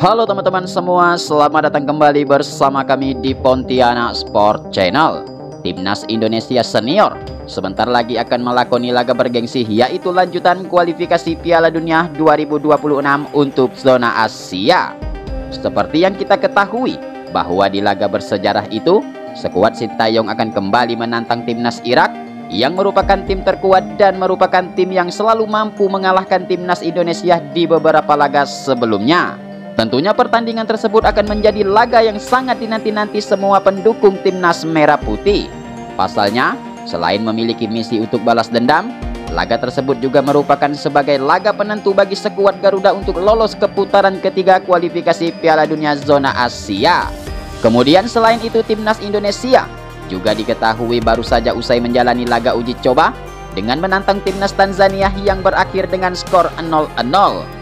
Halo teman-teman semua, selamat datang kembali bersama kami di Pontianak Sport Channel. Timnas Indonesia Senior sebentar lagi akan melakoni laga bergengsi, yaitu lanjutan kualifikasi Piala Dunia 2026 untuk zona Asia. Seperti yang kita ketahui, bahwa di laga bersejarah itu, skuad Sintayong akan kembali menantang timnas Irak yang merupakan tim terkuat dan merupakan tim yang selalu mampu mengalahkan timnas Indonesia di beberapa laga sebelumnya. Tentunya pertandingan tersebut akan menjadi laga yang sangat dinanti-nanti semua pendukung timnas merah putih. Pasalnya, selain memiliki misi untuk balas dendam, laga tersebut juga merupakan sebagai laga penentu bagi skuad Garuda untuk lolos ke putaran ketiga kualifikasi Piala Dunia zona Asia. Kemudian selain itu, timnas Indonesia juga diketahui baru saja usai menjalani laga uji coba dengan menantang timnas Tanzania yang berakhir dengan skor 0-0.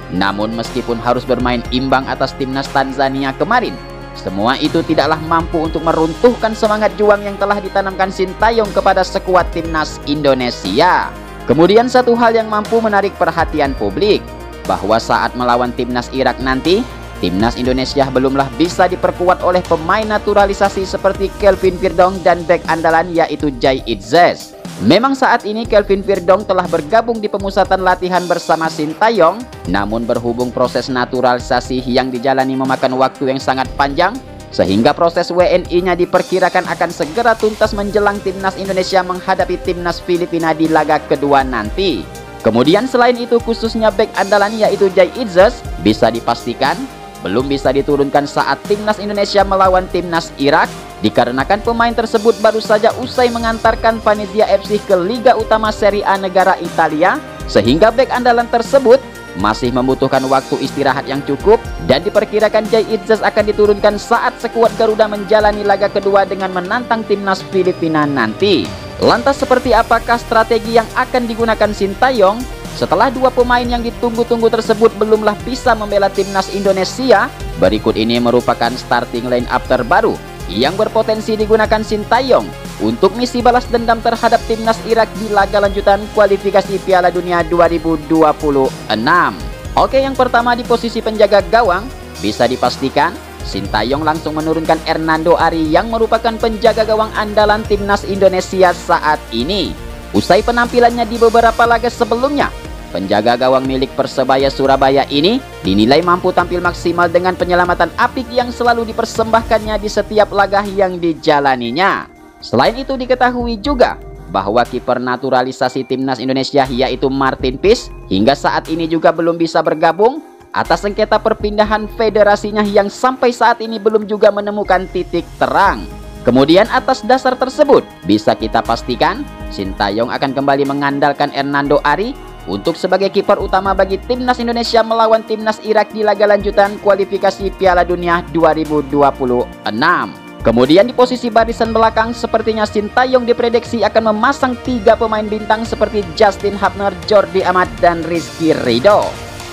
Namun meskipun harus bermain imbang atas timnas Tanzania kemarin, semua itu tidaklah mampu untuk meruntuhkan semangat juang yang telah ditanamkan Sintayong kepada skuad timnas Indonesia. Kemudian satu hal yang mampu menarik perhatian publik, bahwa saat melawan timnas Irak nanti, timnas Indonesia belumlah bisa diperkuat oleh pemain naturalisasi seperti Kelvin Virdong dan bek andalan yaitu Jai Itzes. Memang saat ini Kelvin Virdong telah bergabung di pemusatan latihan bersama Sintayong, namun berhubung proses naturalisasi yang dijalani memakan waktu yang sangat panjang, sehingga proses WNI-nya diperkirakan akan segera tuntas menjelang timnas Indonesia menghadapi timnas Filipina di laga kedua nanti. Kemudian selain itu, khususnya bek andalan yaitu Jai Itzes bisa dipastikan belum bisa diturunkan saat timnas Indonesia melawan timnas Irak, dikarenakan pemain tersebut baru saja usai mengantarkan Venezia FC ke Liga Utama Serie A negara Italia, sehingga bek andalan tersebut masih membutuhkan waktu istirahat yang cukup, dan diperkirakan Jai Itzes akan diturunkan saat skuad Garuda menjalani laga kedua dengan menantang timnas Filipina nanti. Lantas seperti apakah strategi yang akan digunakan Sintayong setelah dua pemain yang ditunggu-tunggu tersebut belumlah bisa membela timnas Indonesia? Berikut ini merupakan starting line up terbaru yang berpotensi digunakan Sintayong untuk misi balas dendam terhadap timnas Irak di laga lanjutan kualifikasi Piala Dunia 2026. Oke, yang pertama di posisi penjaga gawang, bisa dipastikan Sintayong langsung menurunkan Hernando Ari yang merupakan penjaga gawang andalan timnas Indonesia saat ini. Usai penampilannya di beberapa laga sebelumnya, penjaga gawang milik Persebaya Surabaya ini dinilai mampu tampil maksimal dengan penyelamatan apik yang selalu dipersembahkannya di setiap laga yang dijalaninya. Selain itu diketahui juga bahwa kiper naturalisasi timnas Indonesia yaitu Martin Pis hingga saat ini juga belum bisa bergabung atas sengketa perpindahan federasinya yang sampai saat ini belum juga menemukan titik terang. Kemudian atas dasar tersebut bisa kita pastikan Sintayong akan kembali mengandalkan Hernando Ari untuk sebagai kiper utama bagi timnas Indonesia melawan timnas Irak di laga lanjutan kualifikasi Piala Dunia 2026. Kemudian di posisi barisan belakang, sepertinya Sintayong diprediksi akan memasang 3 pemain bintang seperti Justin Hubner, Jordi Amat, dan Rizky Ridho.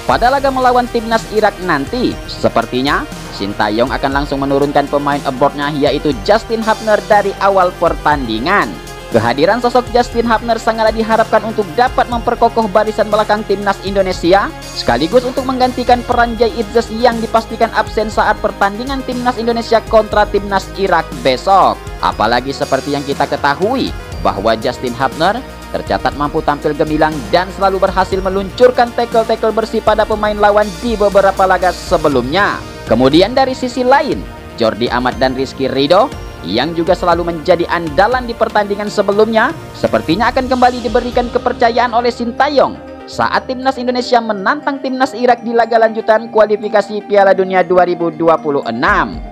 Pada laga melawan timnas Irak nanti, sepertinya Sintayong akan langsung menurunkan pemain aboardnya yaitu Justin Hubner dari awal pertandingan. Kehadiran sosok Justin Hubner sangatlah diharapkan untuk dapat memperkokoh barisan belakang timnas Indonesia, sekaligus untuk menggantikan peran Jai Itzes yang dipastikan absen saat pertandingan timnas Indonesia kontra timnas Irak besok. Apalagi seperti yang kita ketahui, bahwa Justin Hubner tercatat mampu tampil gemilang dan selalu berhasil meluncurkan tackle-tackle bersih pada pemain lawan di beberapa laga sebelumnya. Kemudian dari sisi lain, Jordi Amat dan Rizky Ridho yang juga selalu menjadi andalan di pertandingan sebelumnya, sepertinya akan kembali diberikan kepercayaan oleh Sintayong saat timnas Indonesia menantang timnas Irak di laga lanjutan kualifikasi Piala Dunia 2026.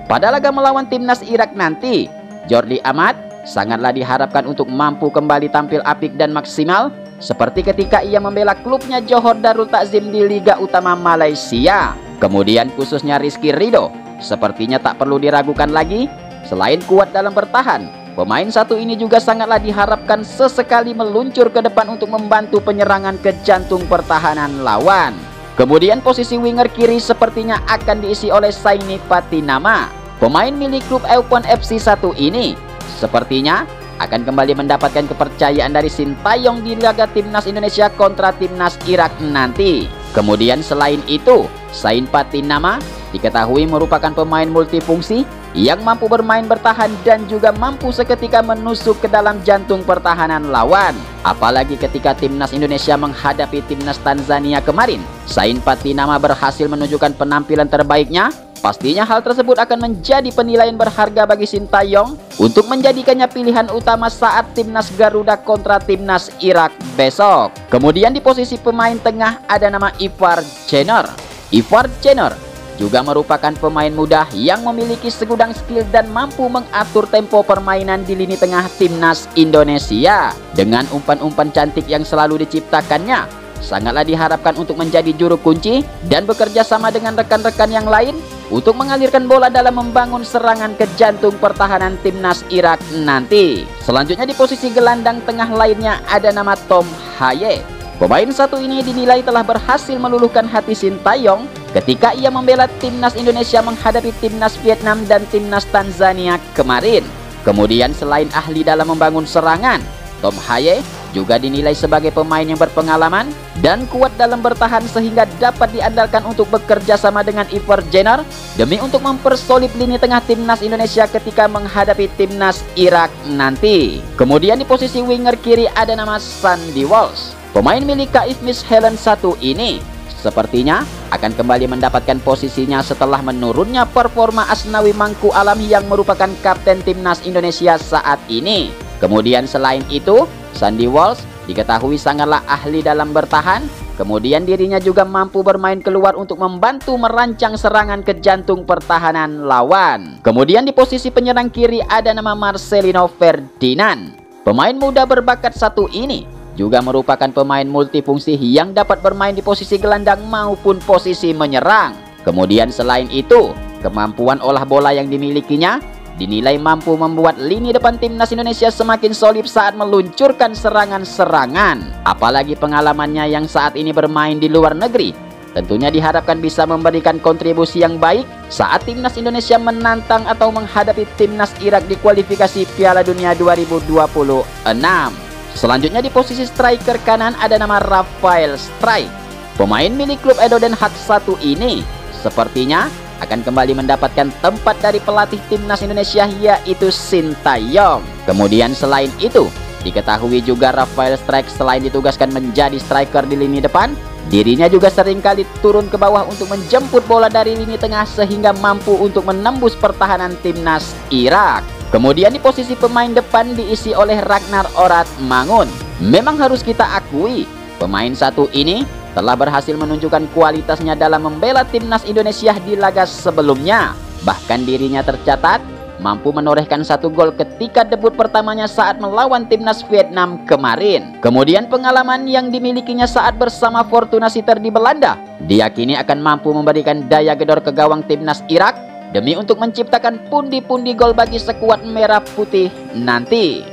Pada laga melawan timnas Irak nanti, Jordi Amat sangatlah diharapkan untuk mampu kembali tampil apik dan maksimal seperti ketika ia membela klubnya Johor Darul Takzim di Liga Utama Malaysia. Kemudian khususnya Rizky Ridho sepertinya tak perlu diragukan lagi. Selain kuat dalam bertahan, pemain satu ini juga sangatlah diharapkan sesekali meluncur ke depan untuk membantu penyerangan ke jantung pertahanan lawan. Kemudian posisi winger kiri sepertinya akan diisi oleh Saini Patinama. Pemain milik klub Euphon FC 1 ini sepertinya akan kembali mendapatkan kepercayaan dari Sintayong di laga timnas Indonesia kontra timnas Irak nanti. Kemudian selain itu, Sain Patinama diketahui merupakan pemain multifungsi yang mampu bermain bertahan dan juga mampu seketika menusuk ke dalam jantung pertahanan lawan. Apalagi ketika timnas Indonesia menghadapi timnas Tanzania kemarin, Sain Patinama berhasil menunjukkan penampilan terbaiknya. Pastinya hal tersebut akan menjadi penilaian berharga bagi Sintayong untuk menjadikannya pilihan utama saat timnas Garuda kontra timnas Irak besok. Kemudian di posisi pemain tengah ada nama Ivar Jenner. Ivar Jenner juga merupakan pemain muda yang memiliki segudang skill dan mampu mengatur tempo permainan di lini tengah timnas Indonesia. Dengan umpan-umpan cantik yang selalu diciptakannya, sangatlah diharapkan untuk menjadi juru kunci dan bekerja sama dengan rekan-rekan yang lain untuk mengalirkan bola dalam membangun serangan ke jantung pertahanan timnas Irak nanti. Selanjutnya di posisi gelandang tengah lainnya ada nama Tom Haye. Pemain satu ini dinilai telah berhasil meluluhkan hati Sintayong ketika ia membela timnas Indonesia menghadapi timnas Vietnam dan timnas Tanzania kemarin. Kemudian selain ahli dalam membangun serangan, Tom Haye juga dinilai sebagai pemain yang berpengalaman dan kuat dalam bertahan sehingga dapat diandalkan untuk bekerja sama dengan Ivar Jenner demi untuk mempersolid lini tengah timnas Indonesia ketika menghadapi timnas Irak nanti. Kemudian di posisi winger kiri ada nama Sandy Walsh. Pemain milik KIF Midtjylland 1 ini sepertinya akan kembali mendapatkan posisinya setelah menurunnya performa Asnawi Mangku Alam yang merupakan kapten timnas Indonesia saat ini. Kemudian selain itu, Sandy Walsh diketahui sangatlah ahli dalam bertahan. Kemudian dirinya juga mampu bermain keluar untuk membantu merancang serangan ke jantung pertahanan lawan. Kemudian di posisi penyerang kiri ada nama Marcelino Ferdinand. Pemain muda berbakat satu ini juga merupakan pemain multifungsi yang dapat bermain di posisi gelandang maupun posisi menyerang. Kemudian selain itu, kemampuan olah bola yang dimilikinya dinilai mampu membuat lini depan timnas Indonesia semakin solid saat meluncurkan serangan-serangan. Apalagi pengalamannya yang saat ini bermain di luar negeri, tentunya diharapkan bisa memberikan kontribusi yang baik saat timnas Indonesia menantang atau menghadapi timnas Irak di kualifikasi Piala Dunia 2026. Selanjutnya di posisi striker kanan ada nama Rafael Struijk. Pemain milik klub Edo Den Haag 1 ini sepertinya akan kembali mendapatkan tempat dari pelatih timnas Indonesia yaitu Sintayong. Kemudian selain itu, diketahui juga Rafael Struijk selain ditugaskan menjadi striker di lini depan, dirinya juga seringkali turun ke bawah untuk menjemput bola dari lini tengah sehingga mampu untuk menembus pertahanan timnas Irak. Kemudian di posisi pemain depan diisi oleh Ragnar Orat Mangun. Memang harus kita akui, pemain satu ini telah berhasil menunjukkan kualitasnya dalam membela timnas Indonesia di laga sebelumnya. Bahkan dirinya tercatat mampu menorehkan 1 gol ketika debut pertamanya saat melawan timnas Vietnam kemarin. Kemudian pengalaman yang dimilikinya saat bersama Fortuna Sittard di Belanda diyakini akan mampu memberikan daya gedor ke gawang timnas Irak demi untuk menciptakan pundi-pundi gol bagi skuad merah putih nanti.